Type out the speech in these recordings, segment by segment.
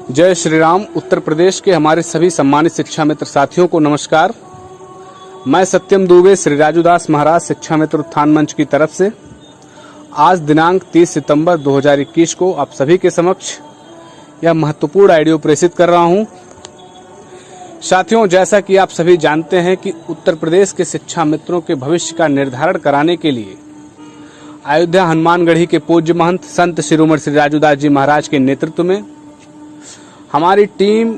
जय श्री राम। उत्तर प्रदेश के हमारे सभी सम्मानित शिक्षा मित्र साथियों को नमस्कार। मैं सत्यम दुबे श्री राजूदास महाराज शिक्षा मित्र उत्थान मंच की तरफ से आज दिनांक 30 सितंबर 2021 को आप सभी के समक्ष यह महत्वपूर्ण ऑडियो प्रेषित कर रहा हूं। साथियों, जैसा कि आप सभी जानते हैं कि उत्तर प्रदेश के शिक्षा मित्रों के भविष्य का निर्धारण कराने के लिए अयोध्या हनुमानगढ़ी के पूज्य महंत संत शिरोमणि श्री राजूदास जी महाराज के नेतृत्व में हमारी टीम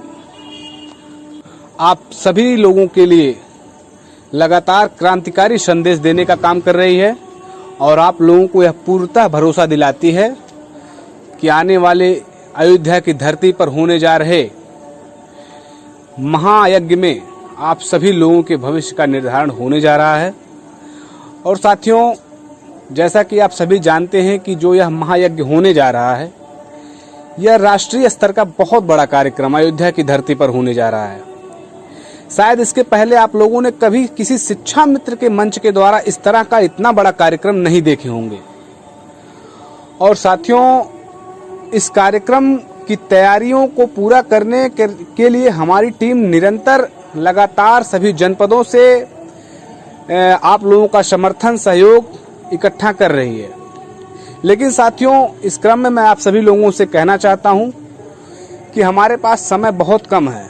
आप सभी लोगों के लिए लगातार क्रांतिकारी संदेश देने का काम कर रही है और आप लोगों को यह पूर्णतः भरोसा दिलाती है कि आने वाले अयोध्या की धरती पर होने जा रहे महायज्ञ में आप सभी लोगों के भविष्य का निर्धारण होने जा रहा है। और साथियों, जैसा कि आप सभी जानते हैं कि जो यह महायज्ञ होने जा रहा है, यह राष्ट्रीय स्तर का बहुत बड़ा कार्यक्रम अयोध्या की धरती पर होने जा रहा है। शायद इसके पहले आप लोगों ने कभी किसी शिक्षा मित्र के मंच के द्वारा इस तरह का इतना बड़ा कार्यक्रम नहीं देखे होंगे। और साथियों, इस कार्यक्रम की तैयारियों को पूरा करने के लिए हमारी टीम निरंतर लगातार सभी जनपदों से आप लोगों का समर्थन सहयोग इकट्ठा कर रही है। लेकिन साथियों, इस क्रम में मैं आप सभी लोगों से कहना चाहता हूं कि हमारे पास समय बहुत कम है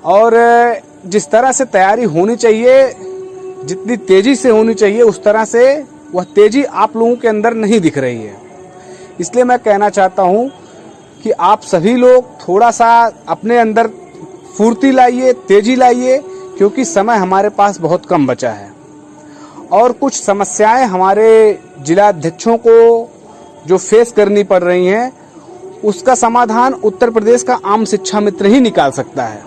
और जिस तरह से तैयारी होनी चाहिए, जितनी तेजी से होनी चाहिए, उस तरह से वह तेजी आप लोगों के अंदर नहीं दिख रही है। इसलिए मैं कहना चाहता हूं कि आप सभी लोग थोड़ा सा अपने अंदर फुर्ती लाइए, तेजी लाइए, क्योंकि समय हमारे पास बहुत कम बचा है और कुछ समस्याएं हमारे जिला अध्यक्षों को जो फेस करनी पड़ रही हैं, उसका समाधान उत्तर प्रदेश का आम शिक्षा मित्र ही निकाल सकता है।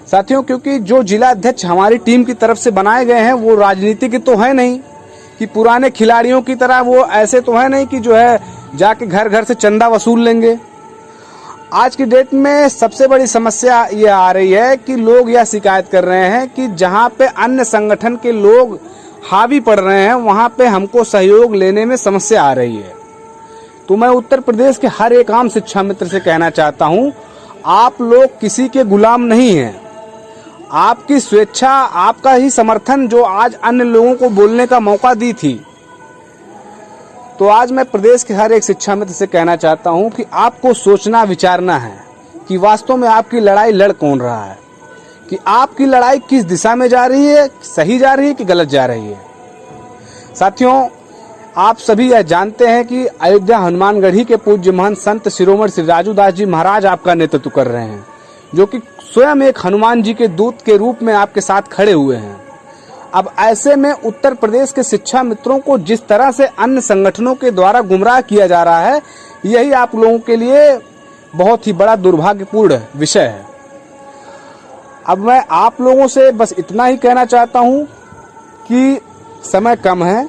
साथियों, क्योंकि जो जिला अध्यक्ष हमारी टीम की तरफ से बनाए गए हैं वो राजनीति के तो है नहीं कि पुराने खिलाड़ियों की तरह, वो ऐसे तो है नहीं कि जो है जाके घर घर से चंदा वसूल लेंगे। आज की डेट में सबसे बड़ी समस्या ये आ रही है कि लोग यह शिकायत कर रहे हैं कि जहां पे अन्य संगठन के लोग हावी पड़ रहे हैं वहां पे हमको सहयोग लेने में समस्या आ रही है। तो मैं उत्तर प्रदेश के हर एक आम शिक्षा मित्र से कहना चाहता हूं, आप लोग किसी के गुलाम नहीं हैं। आपकी स्वेच्छा, आपका ही समर्थन जो आज अन्य लोगों को बोलने का मौका दी थी। तो आज मैं प्रदेश के हर एक शिक्षा मित्र से कहना चाहता हूं कि आपको सोचना विचारना है कि वास्तव में आपकी लड़ाई लड़ कौन रहा है, कि आपकी लड़ाई किस दिशा में जा रही है, सही जा रही है कि गलत जा रही है। साथियों, आप सभी यह जानते हैं कि अयोध्या हनुमानगढ़ी के पूज्य महंत संत शिरोमणि श्री राजूदास जी महाराज आपका नेतृत्व कर रहे हैं, जो कि स्वयं एक हनुमान जी के दूत के रूप में आपके साथ खड़े हुए हैं। अब ऐसे में उत्तर प्रदेश के शिक्षा मित्रों को जिस तरह से अन्य संगठनों के द्वारा गुमराह किया जा रहा है, यही आप लोगों के लिए बहुत ही बड़ा दुर्भाग्यपूर्ण विषय है। अब मैं आप लोगों से बस इतना ही कहना चाहता हूं कि समय कम है।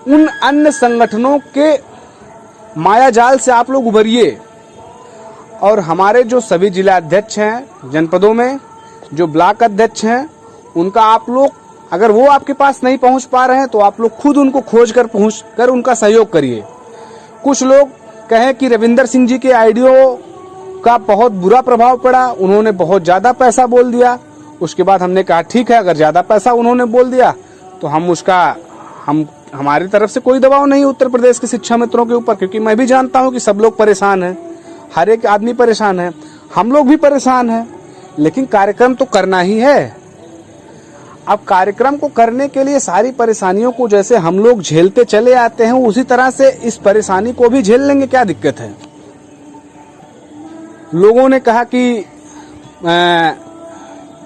उन अन्य संगठनों के मायाजाल से आप लोग उभरिए और हमारे जो सभी जिला अध्यक्ष हैं जनपदों में, जो ब्लॉक अध्यक्ष हैं, उनका आप लोग, अगर वो आपके पास नहीं पहुंच पा रहे हैं तो आप लोग खुद उनको खोज कर पहुंच कर उनका सहयोग करिए। कुछ लोग कहें कि रविंदर सिंह जी के आइडियो का बहुत बुरा प्रभाव पड़ा, उन्होंने बहुत ज्यादा पैसा बोल दिया। उसके बाद हमने कहा ठीक है, अगर ज्यादा पैसा उन्होंने बोल दिया तो हमारी तरफ से कोई दबाव नहीं उत्तर प्रदेश के शिक्षा मित्रों के ऊपर, क्योंकि मैं भी जानता हूं कि सब लोग परेशान हैं, हर एक आदमी परेशान है, हम लोग भी परेशान हैं। लेकिन कार्यक्रम तो करना ही है। अब कार्यक्रम को करने के लिए सारी परेशानियों को जैसे हम लोग झेलते चले आते हैं, उसी तरह से इस परेशानी को भी झेल लेंगे, क्या दिक्कत है। लोगों ने कहा कि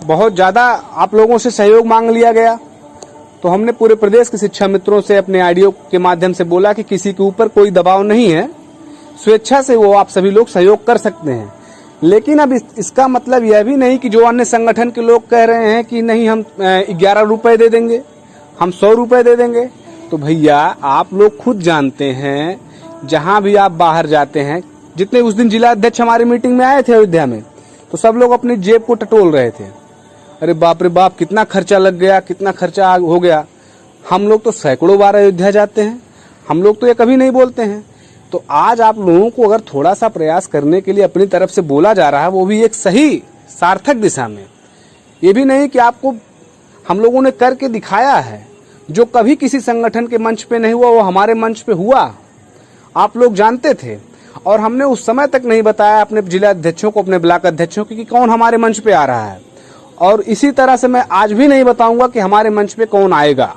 बहुत ज्यादा आप लोगों से सहयोग मांग लिया गया, तो हमने पूरे प्रदेश के शिक्षा मित्रों से अपने ऑडियो के माध्यम से बोला कि किसी के ऊपर कोई दबाव नहीं है, स्वेच्छा से वो आप सभी लोग सहयोग कर सकते हैं। लेकिन अब इसका मतलब यह भी नहीं कि जो अन्य संगठन के लोग कह रहे हैं कि नहीं हम 11 रुपए दे देंगे, हम 100 रुपए दे देंगे। तो भैया, आप लोग खुद जानते हैं, जहां भी आप बाहर जाते हैं, जितने उस दिन जिला अध्यक्ष हमारी मीटिंग में आए थे अयोध्या में, तो सब लोग अपनी जेब को टटोल रहे थे। अरे बाप रे बाप, कितना खर्चा लग गया, कितना खर्चा हो गया। हम लोग तो सैकड़ों बार अयोध्या जाते हैं, हम लोग तो ये कभी नहीं बोलते हैं। तो आज आप लोगों को अगर थोड़ा सा प्रयास करने के लिए अपनी तरफ से बोला जा रहा है, वो भी एक सही सार्थक दिशा में, ये भी नहीं कि आपको हम लोगों ने करके दिखाया है। जो कभी किसी संगठन के मंच पे नहीं हुआ वो हमारे मंच पे हुआ, आप लोग जानते थे। और हमने उस समय तक नहीं बताया अपने जिला अध्यक्षों को, अपने ब्लॉक अध्यक्षों को कि कौन हमारे मंच पे आ रहा है। और इसी तरह से मैं आज भी नहीं बताऊंगा कि हमारे मंच पे कौन आएगा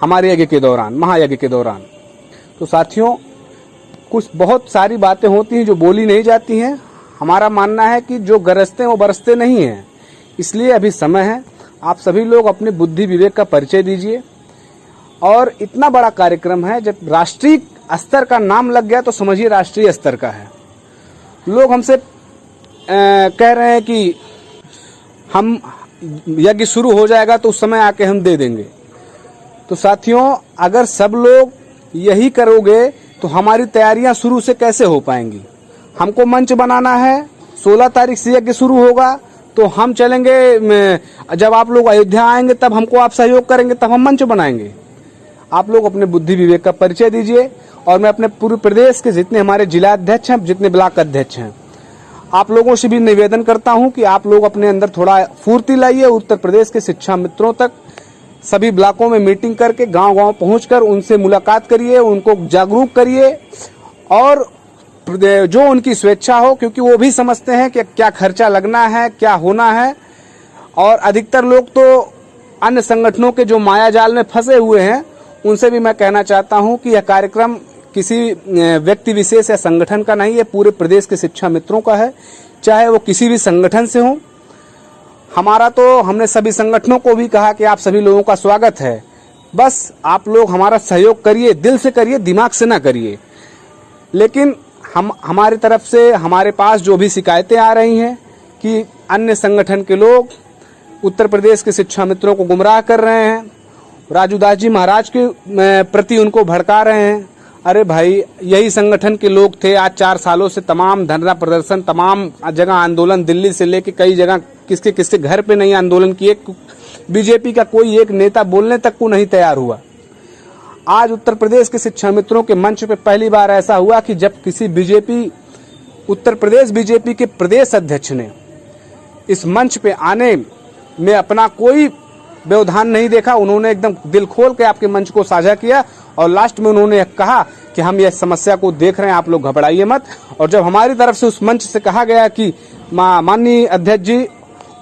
हमारे यज्ञ के दौरान, महायज्ञ के दौरान। तो साथियों, कुछ बहुत सारी बातें होती हैं जो बोली नहीं जाती हैं। हमारा मानना है कि जो गरजते हैं वो बरसते नहीं हैं। इसलिए अभी समय है, आप सभी लोग अपने बुद्धि विवेक का परिचय दीजिए। और इतना बड़ा कार्यक्रम है, जब राष्ट्रीय स्तर का नाम लग गया तो समझिए राष्ट्रीय स्तर का है। लोग हमसे कह रहे हैं कि हम यज्ञ शुरू हो जाएगा तो उस समय आके हम दे देंगे। तो साथियों, अगर सब लोग यही करोगे तो हमारी तैयारियां शुरू से कैसे हो पाएंगी। हमको मंच बनाना है, 16 तारीख से यज्ञ शुरू होगा, तो हम चलेंगे, जब आप लोग अयोध्या आएंगे तब हमको आप सहयोग करेंगे, तब हम मंच बनाएंगे। आप लोग अपने बुद्धि विवेक का परिचय दीजिए। और मैं अपने पूरे प्रदेश के जितने हमारे जिला अध्यक्ष हैं, जितने ब्लॉक अध्यक्ष हैं, आप लोगों से भी निवेदन करता हूं कि आप लोग अपने अंदर थोड़ा फुर्ती लाइए। उत्तर प्रदेश के शिक्षा मित्रों तक सभी ब्लॉकों में मीटिंग करके गांव-गांव पहुंचकर उनसे मुलाकात करिए, उनको जागरूक करिए और जो उनकी स्वेच्छा हो, क्योंकि वो भी समझते हैं कि क्या खर्चा लगना है, क्या होना है। और अधिकतर लोग तो अन्य संगठनों के जो माया जाल में फंसे हुए हैं, उनसे भी मैं कहना चाहता हूं कि यह कार्यक्रम किसी व्यक्ति विशेष या संगठन का नहीं है, पूरे प्रदेश के शिक्षा मित्रों का है, चाहे वो किसी भी संगठन से हो। हमने सभी संगठनों को भी कहा कि आप सभी लोगों का स्वागत है, बस आप लोग हमारा सहयोग करिए, दिल से करिए, दिमाग से ना करिए। लेकिन हमारी तरफ से हमारे पास जो भी शिकायतें आ रही हैं कि अन्य संगठन के लोग उत्तर प्रदेश के शिक्षा मित्रों को गुमराह कर रहे हैं, राजू दास जी महाराज के प्रति उनको भड़का रहे हैं। अरे भाई, यही संगठन के लोग थे, आज 4 सालों से तमाम धरना प्रदर्शन, तमाम जगह आंदोलन, दिल्ली से लेके कई जगह किसके किसके घर पे नहीं आंदोलन किए। बीजेपी का कोई एक नेता बोलने तक को नहीं तैयार हुआ। आज उत्तर प्रदेश के शिक्षा मित्रों के मंच पे पहली बार ऐसा हुआ कि जब किसी उत्तर प्रदेश बीजेपी के प्रदेश अध्यक्ष ने इस मंच पे आने में अपना कोई व्यवधान नहीं देखा। उन्होंने एकदम दिल खोल के आपके मंच को साझा किया और लास्ट में उन्होंने कहा कि हम यह समस्या को देख रहे हैं, आप लोग घबराइए मत। और जब हमारी तरफ से उस मंच से कहा गया कि माननीय अध्यक्ष जी,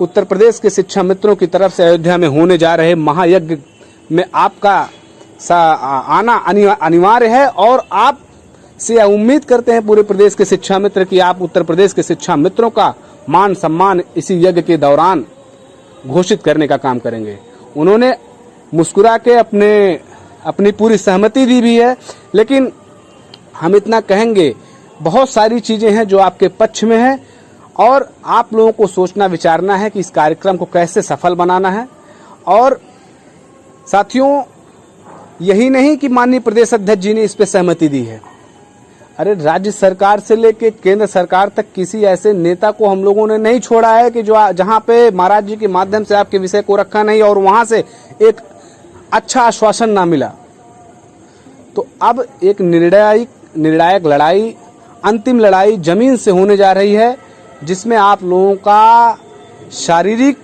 उत्तर प्रदेश के शिक्षा मित्रों की तरफ से अयोध्या में होने जा रहे महायज्ञ में आपका आना अनिवार्य है और आप से उम्मीद करते हैं पूरे प्रदेश के शिक्षा मित्र कि आप उत्तर प्रदेश के शिक्षा मित्रों का मान सम्मान इसी यज्ञ के दौरान घोषित करने का काम करेंगे। उन्होंने मुस्कुरा के अपनी पूरी सहमति दी भी है। लेकिन हम इतना कहेंगे, बहुत सारी चीजें हैं जो आपके पक्ष में है और आप लोगों को सोचना विचारना है कि इस कार्यक्रम को कैसे सफल बनाना है। और साथियों, यही नहीं कि माननीय प्रदेश अध्यक्ष जी ने इस पे सहमति दी है। अरे, राज्य सरकार से लेके केंद्र सरकार तक किसी ऐसे नेता को हम लोगों ने नहीं छोड़ा है कि जो जहां पे महाराज जी के माध्यम से आपके विषय को रखा नहीं और वहां से एक अच्छा आश्वासन ना मिला। तो अब एक निर्णायक लड़ाई, अंतिम लड़ाई जमीन से होने जा रही है, जिसमें आप लोगों का शारीरिक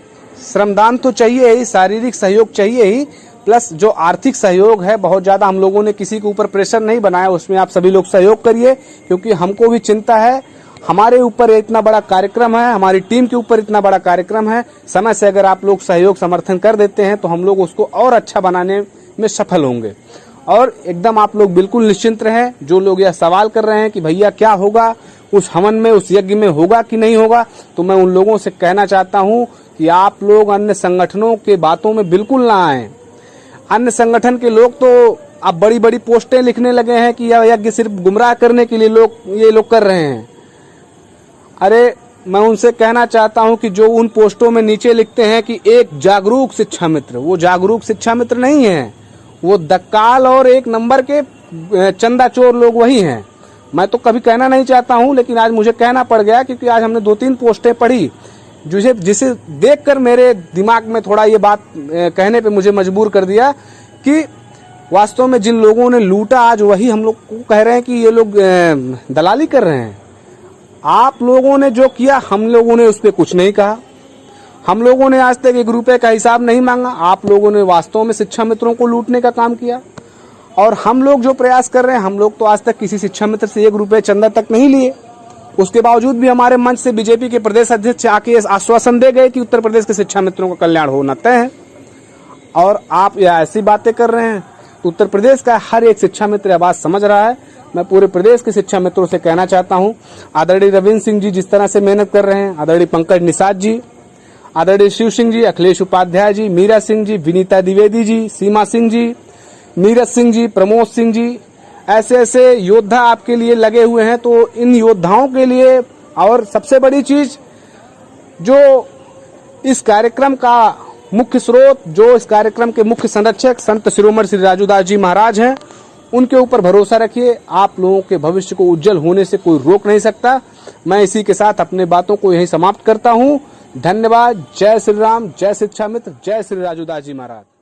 श्रमदान तो चाहिए ही, शारीरिक सहयोग चाहिए ही, प्लस जो आर्थिक सहयोग है, बहुत ज्यादा हम लोगों ने किसी के ऊपर प्रेशर नहीं बनाया, उसमें आप सभी लोग सहयोग करिए। क्योंकि हमको भी चिंता है, हमारे ऊपर इतना बड़ा कार्यक्रम है, हमारी टीम के ऊपर इतना बड़ा कार्यक्रम है। समय से अगर आप लोग सहयोग समर्थन कर देते हैं तो हम लोग उसको और अच्छा बनाने में सफल होंगे। और एकदम आप लोग बिल्कुल निश्चिंत रहें। जो लोग यह सवाल कर रहे हैं कि भैया क्या होगा उस हवन में, उस यज्ञ में, होगा कि नहीं होगा, तो मैं उन लोगों से कहना चाहता हूं कि आप लोग अन्य संगठनों के बातों में बिल्कुल ना आए। अन्य संगठन के लोग तो अब बड़ी बड़ी पोस्टें लिखने लगे हैं कि यह यज्ञ सिर्फ गुमराह करने के लिए ये लोग कर रहे हैं। अरे, मैं उनसे कहना चाहता हूं कि जो उन पोस्टों में नीचे लिखते हैं कि एक जागरूक शिक्षा मित्र, वो जागरूक शिक्षा मित्र नहीं है, वो दक्काल और 1 नंबर के चंदा चोर लोग वही हैं। मैं तो कभी कहना नहीं चाहता हूं, लेकिन आज मुझे कहना पड़ गया क्योंकि आज हमने 2-3 पोस्टें पढ़ी जिसे देखकर मेरे दिमाग में थोड़ा ये बात कहने पे मुझे मजबूर कर दिया कि वास्तव में जिन लोगों ने लूटा आज वही हम लोग को कह रहे हैं कि ये लोग दलाली कर रहे हैं। आप लोगों ने जो किया हम लोगों ने उस पर कुछ नहीं कहा। हम लोगों ने आज तक 1 रुपए का हिसाब नहीं मांगा। आप लोगों ने वास्तव में शिक्षा मित्रों को लूटने का काम किया। और हम लोग जो प्रयास कर रहे हैं, हम लोग तो आज तक किसी शिक्षा मित्र से 1 रुपए चंदा तक नहीं लिए। उसके बावजूद भी हमारे मंच से बीजेपी के प्रदेश अध्यक्ष आके आश्वासन दे गए कि उत्तर प्रदेश के शिक्षा मित्रों का कल्याण होना तय है। और आप यह ऐसी बातें कर रहे हैं। उत्तर प्रदेश का हर एक शिक्षा मित्र यह बात समझ रहा है। मैं पूरे प्रदेश के शिक्षा मित्रों से कहना चाहता हूं, आदरणीय रविंद्र सिंह जी जिस तरह से मेहनत कर रहे हैं, आदरणीय पंकज निषाद जी, आदरणीय शिव सिंह जी, अखिलेश उपाध्याय जी, मीरा सिंह जी, विनीता द्विवेदी जी, सीमा सिंह जी, नीरज सिंह जी, प्रमोद सिंह जी, ऐसे ऐसे योद्धा आपके लिए लगे हुए हैं। तो इन योद्धाओं के लिए, और सबसे बड़ी चीज जो इस कार्यक्रम का मुख्य स्रोत, जो इस कार्यक्रम के मुख्य संरक्षक संत शिरोमणि श्री राजूदास जी महाराज हैं, उनके ऊपर भरोसा रखिए। आप लोगों के भविष्य को उज्जवल होने से कोई रोक नहीं सकता। मैं इसी के साथ अपने बातों को यहीं समाप्त करता हूं। धन्यवाद। जय श्री राम, जय शिक्षा मित्र, जय श्री राजूदास जी महाराज।